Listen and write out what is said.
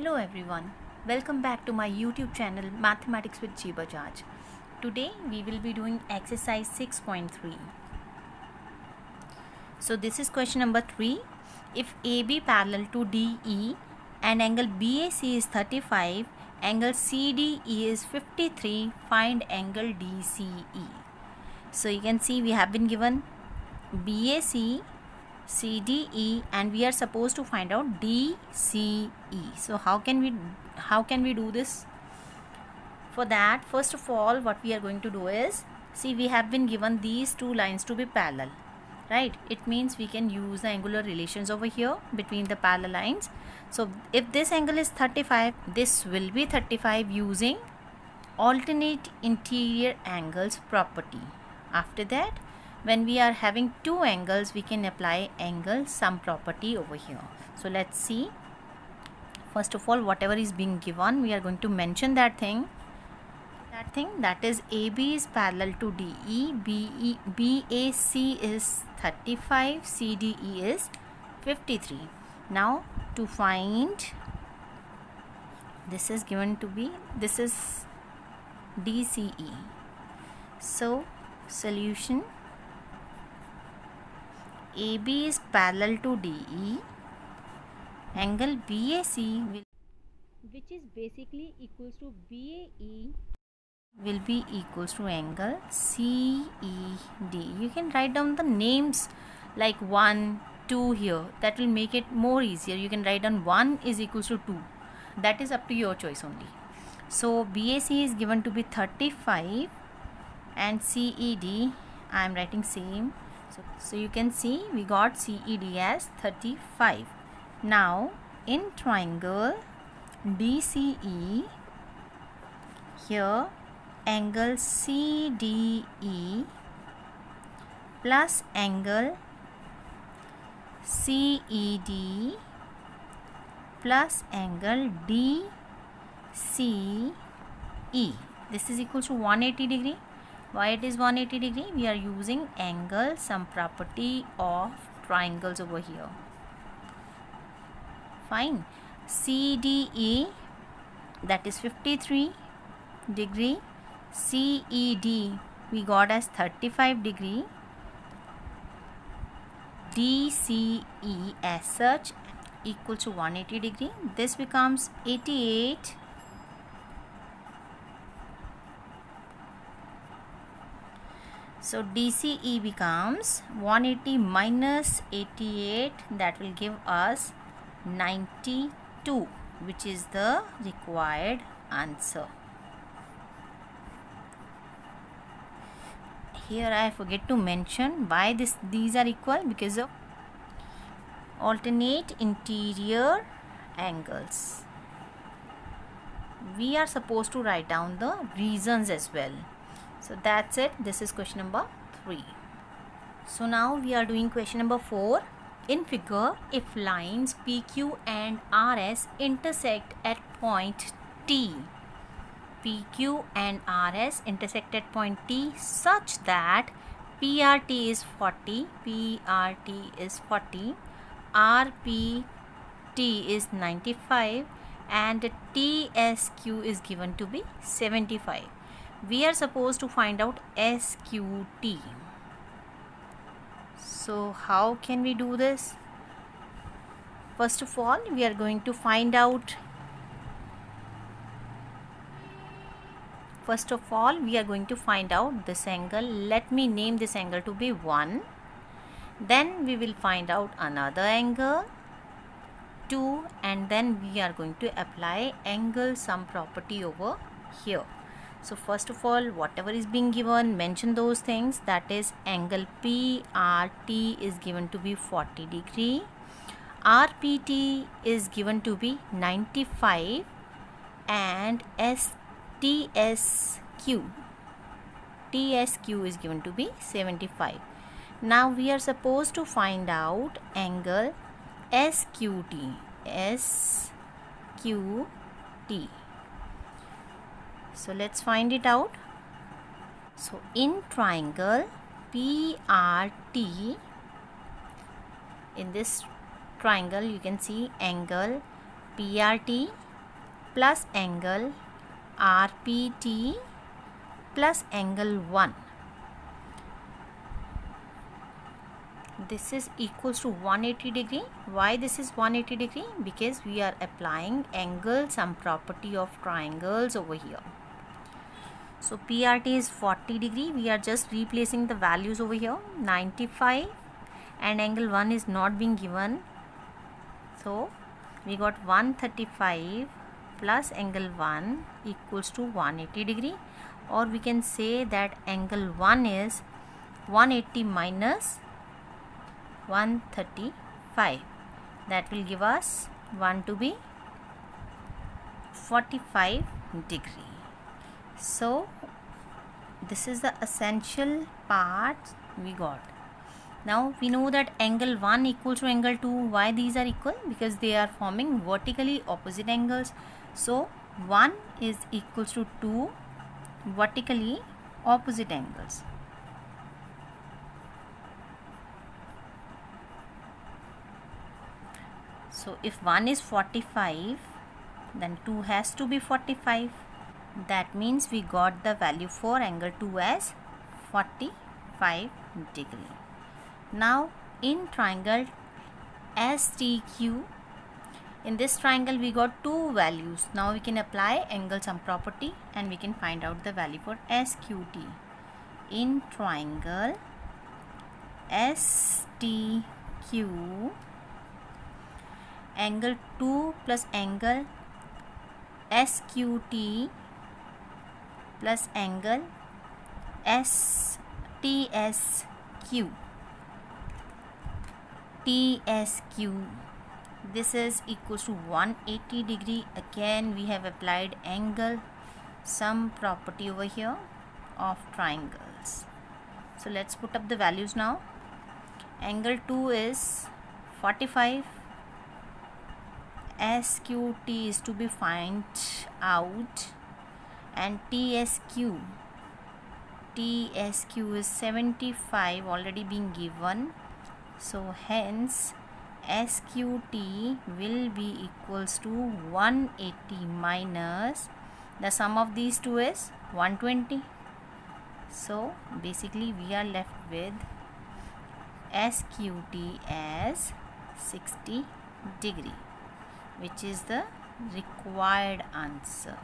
Hello everyone, welcome back to my YouTube channel Mathematics with G Bajaj. Today we will be doing exercise 6.3. So this is question number 3. If AB parallel to DE and angle BAC is 35, angle CDE is 53, find angle DCE. So you can see we have been given BAC, CDE and we are supposed to find out DCE. So how can we do this? For that, first of all, what we are going to do is, see, we have been given these two lines to be parallel, right? It means we can use the angular relations over here between the parallel lines. So if this angle is 35, this will be 35 using alternate interior angles property. After that, when we are having two angles, we can apply angle sum property over here. So let's see. First of all, whatever is being given, we are going to mention that thing. That is AB is parallel to DE, BAC is 35, CDE is 53. Now to find, this is given to be, this is DCE. So solution, AB is parallel to DE, angle BAC which is basically equals to BAE will be equals to angle CED. You can write down the names like 1, 2 here. That will make it more easier. You can write down 1 is equals to 2. That is up to your choice only. So BAC is given to be 35 and CED I am writing same. So you can see we got CED as 35. Now in triangle DCE, here angle CDE plus angle CED plus angle DCE. This is equal to 180 degree. Why it is 180 degree? We are using angle sum property of triangles over here. Fine. CDE, that is 53 degree. CED we got as 35 degree. DCE as such equal to 180 degree. This becomes 88. So DCE becomes 180 minus 88, that will give us 92, which is the required answer. Here I forget to mention why these are equal, because of alternate interior angles. We are supposed to write down the reasons as well. So that's it. This is question number 3. So now we are doing question number 4. In figure, if lines PQ and RS intersect at point T, PQ and RS intersect at point T such that PRT is 40, RPT is 95 and TSQ is given to be 75. We are supposed to find out SQT. So how can we do this? First of all, we are going to find out this angle. Let me name this angle to be 1. Then we will find out another angle 2, and then we are going to apply angle sum property over here. So first of all, whatever is being given, mention those things. That is angle PRT is given to be 40 degree. RPT is given to be 95 and TSQ is given to be 75. Now we are supposed to find out angle SQT. So let's find it out. So in triangle PRT, in this triangle you can see angle PRT plus angle RPT plus angle 1. This is equals to 180 degree. Why this is 180 degree? Because we are applying angle sum property of triangles over here. So PRT is 40 degree. We are just replacing the values over here. 95 and angle 1 is not being given. So we got 135 plus angle 1 equals to 180 degree, or we can say that angle 1 is 180 minus 135. That will give us 1 to be 45 degree. So this is the essential part we got. Now we know that angle 1 equals to angle 2. Why these are equal? Because they are forming vertically opposite angles. So 1 is equals to 2 vertically opposite angles. So if 1 is 45, then 2 has to be 45. That means we got the value for angle 2 as 45 degree. Now in triangle STQ, in this triangle we got two values. Now we can apply angle sum property and we can find out the value for SQT. In triangle STQ, angle 2 plus angle SQT plus angle TSQ. This is equals to 180 degree. Again we have applied angle sum property over here of triangles. So let's put up the values now. Angle 2 is 45. SQT is to be find out, and TSQ is 75 already being given. So hence SQT will be equals to 180 minus the sum of these two is 120. So basically we are left with SQT as 60 degree, which is the required answer.